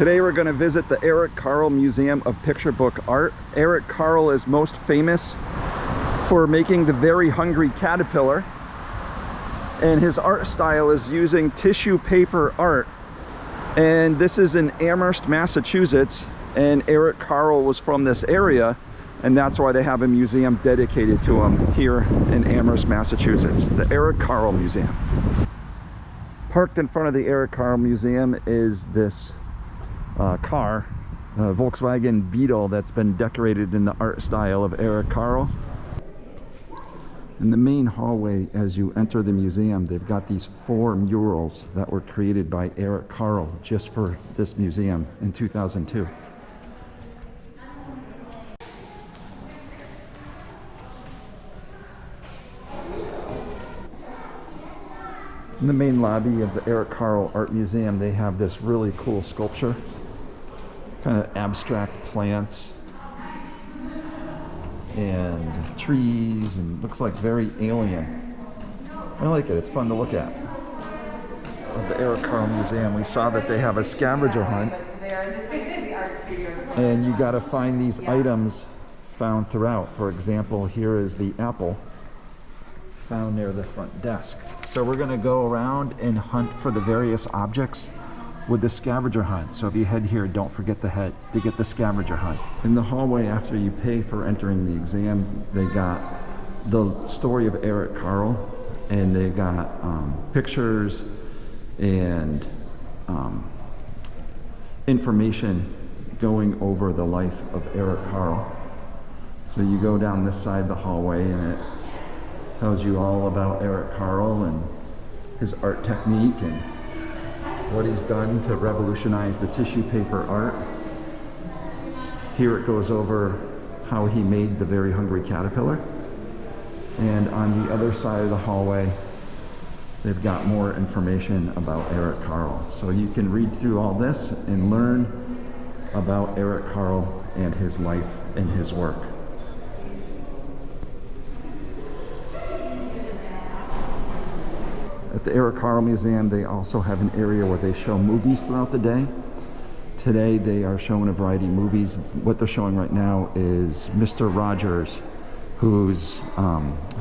Today we're going to visit the Eric Carle Museum of Picture Book Art. Eric Carle is most famous for making the Very Hungry Caterpillar, and his art style is using tissue paper art. And this is in Amherst, Massachusetts, and Eric Carle was from this area, and that's why they have a museum dedicated to him here in Amherst, Massachusetts, the Eric Carle Museum. Parked in front of the Eric Carle Museum is this car, a Volkswagen Beetle that's been decorated in the art style of Eric Carle. In the main hallway, as you enter the museum, they've got these 4 murals that were created by Eric Carle just for this museum in 2002. In the main lobby of the Eric Carle Art Museum, they have this really cool sculpture, kind of abstract plants and trees, and looks like very alien. I like it, it's fun to look at. Of the Eric Carle Museum, we saw that they have a scavenger hunt, and you got to find these items found throughout. For example, here is the apple found near the front desk. So we're going to go around and hunt for the various objects with the scavenger hunt. So if you head here, don't forget to get the scavenger hunt. In the hallway, after you pay for entering the exam, they got the story of Eric Carle, and they got pictures and information going over the life of Eric Carle. So you go down this side of the hallway, and it tells you all about Eric Carle and his art technique and what he's done to revolutionize the tissue paper art. Here it goes over how he made the Very Hungry Caterpillar. And on the other side of the hallway, they've got more information about Eric Carle. So you can read through all this and learn about Eric Carle and his life and his work. At the Eric Carle Museum, they also have an area where they show movies throughout the day. Today, they are showing a variety of movies. What they're showing right now is Mr. Rogers, who's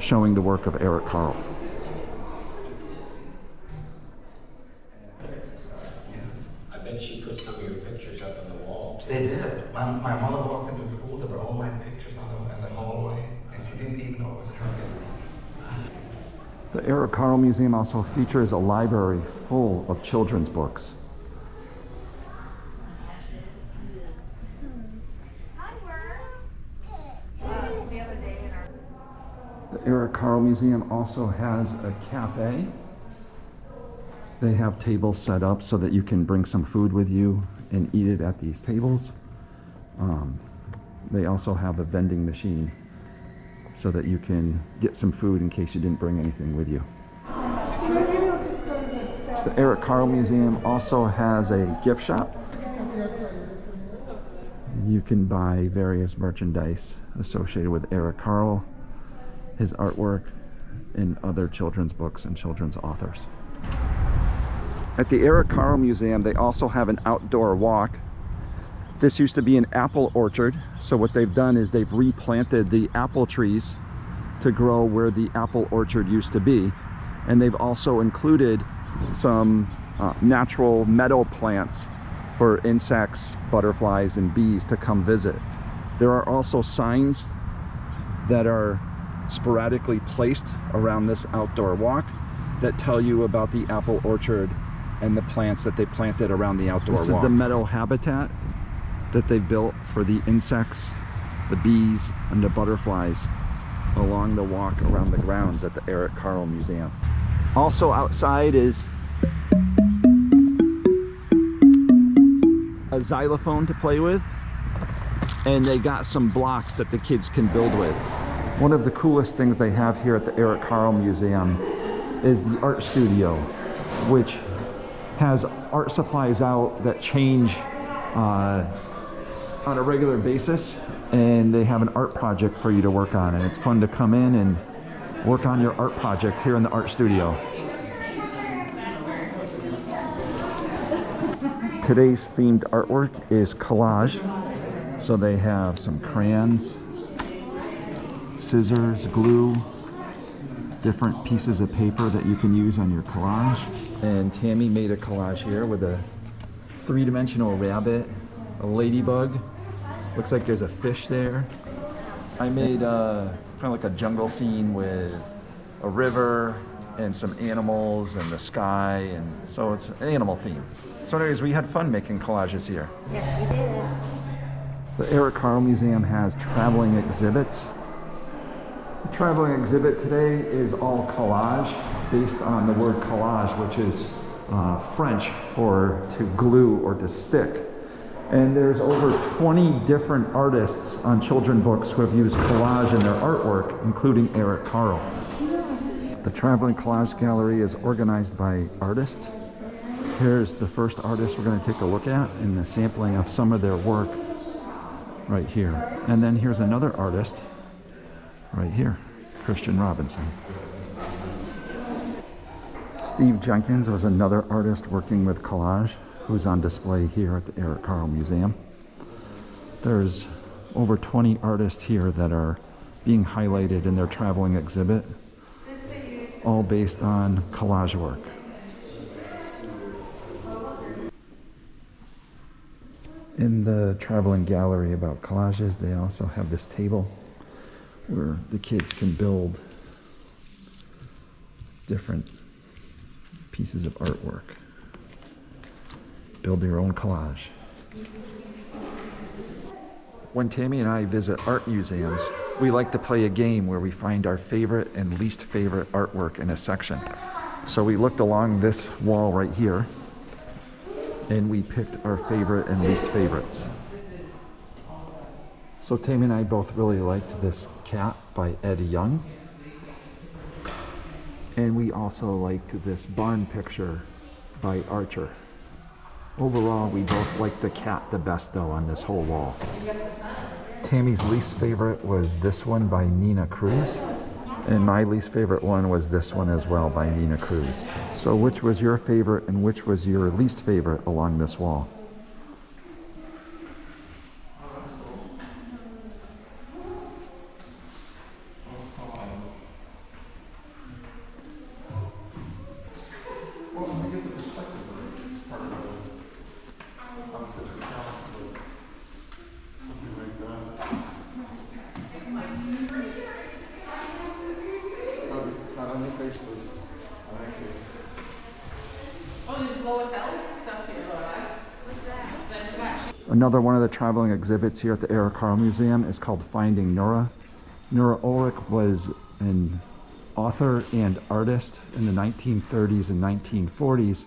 showing the work of Eric Carle. I bet she put some of your pictures up on the wall. They did. My mother walked into school, there were all my pictures in the hallway, and she didn't even know it was her. The Eric Carle Museum also features a library full of children's books. The Eric Carle Museum also has a cafe. They have tables set up so that you can bring some food with you and eat it at these tables. They also have a vending machine so that you can get some food in case you didn't bring anything with you. The Eric Carle Museum also has a gift shop. You can buy various merchandise associated with Eric Carle, his artwork, and other children's books and children's authors. At the Eric Carle Museum, they also have an outdoor walk. This used to be an apple orchard, so what they've done is they've replanted the apple trees to grow where the apple orchard used to be, and they've also included some natural meadow plants for insects, butterflies, and bees to come visit. There are also signs that are sporadically placed around this outdoor walk that tell you about the apple orchard and the plants that they planted around the outdoor walk. This is the meadow habitat that they've built for the insects, the bees, and the butterflies along the walk around the grounds at the Eric Carle Museum. Also outside is a xylophone to play with, and they got some blocks that the kids can build with. One of the coolest things they have here at the Eric Carle Museum is the art studio, which has art supplies out that change on a regular basis, and they have an art project for you to work on, and it's fun to come in and work on your art project here in the art studio. Today's themed artwork is collage. So they have some crayons, scissors, glue, different pieces of paper that you can use on your collage. And Tammy made a collage here with a three-dimensional rabbit, a ladybug. Looks like there's a fish there. I made kind of like a jungle scene with a river and some animals and the sky, and so it's an animal theme. So anyways, we had fun making collages here. Yes, we did. The Eric Carle Museum has traveling exhibits. The traveling exhibit today is all collage, based on the word collage, which is French for to glue or to stick. And there's over 20 different artists on children's books who have used collage in their artwork, including Eric Carle. The Traveling Collage Gallery is organized by artists. Here's the first artist we're going to take a look at and the sampling of some of their work right here. And then here's another artist right here, Christian Robinson. Steve Jenkins was another artist working with collage who's on display here at the Eric Carle Museum. There's over 20 artists here that are being highlighted in their traveling exhibit, all based on collage work. In the traveling gallery about collages, they also have this table where the kids can build different pieces of artwork. Build your own collage. When Tammy and I visit art museums, we like to play a game where we find our favorite and least favorite artwork in a section. So we looked along this wall right here, and we picked our favorite and least favorites. So Tammy and I both really liked this cat by Ed Young. And we also liked this barn picture by Archer. Overall, we both liked the cat the best though on this whole wall. Tammy's least favorite was this one by Nina Cruz. And my least favorite one was this one as well by Nina Cruz. So which was your favorite and which was your least favorite along this wall? Another one of the traveling exhibits here at the Eric Carle Museum is called Finding Nura. Nura Ulrich was an author and artist in the 1930s and 1940s,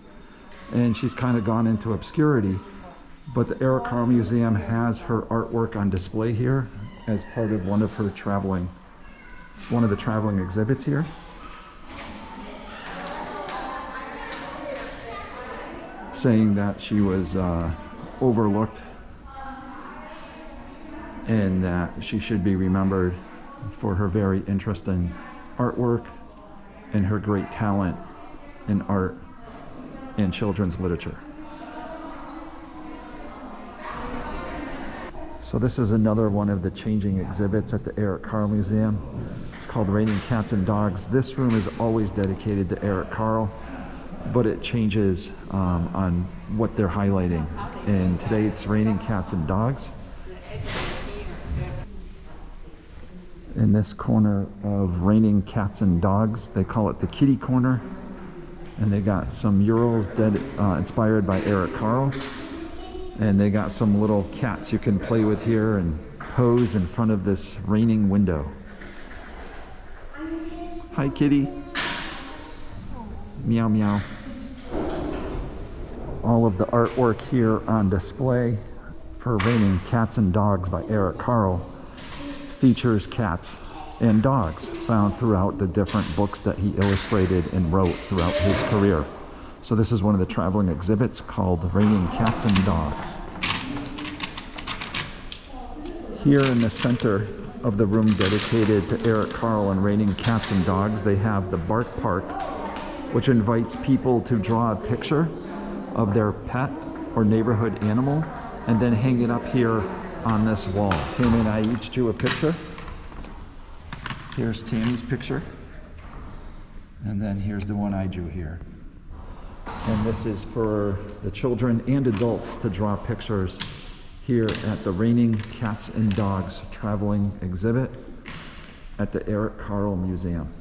and she's kind of gone into obscurity, but the Eric Carle Museum has her artwork on display here as part of one of the traveling exhibits here. Saying that she was overlooked and that she should be remembered for her very interesting artwork and her great talent in art and children's literature. So this is another one of the changing exhibits at the Eric Carle Museum. It's called Raining Cats and Dogs. This room is always dedicated to Eric Carle, but it changes on what they're highlighting. And today it's Raining Cats and Dogs. In this corner of Raining Cats and Dogs, they call it the kitty corner. And they got some murals inspired by Eric Carle. And they got some little cats you can play with here and pose in front of this raining window. Hi, kitty. Meow, meow. All of the artwork here on display for Raining Cats and Dogs by Eric Carle features cats and dogs found throughout the different books that he illustrated and wrote throughout his career. So this is one of the traveling exhibits called Raining Cats and Dogs. Here in the center of the room dedicated to Eric Carle and Raining Cats and Dogs, they have the Bark Park, which invites people to draw a picture of their pet or neighborhood animal, and then hang it up here on this wall. Tammy and I each drew a picture. Here's Tammy's picture, and then here's the one I drew here. And this is for the children and adults to draw pictures here at the Raining Cats and Dogs Traveling Exhibit at the Eric Carle Museum.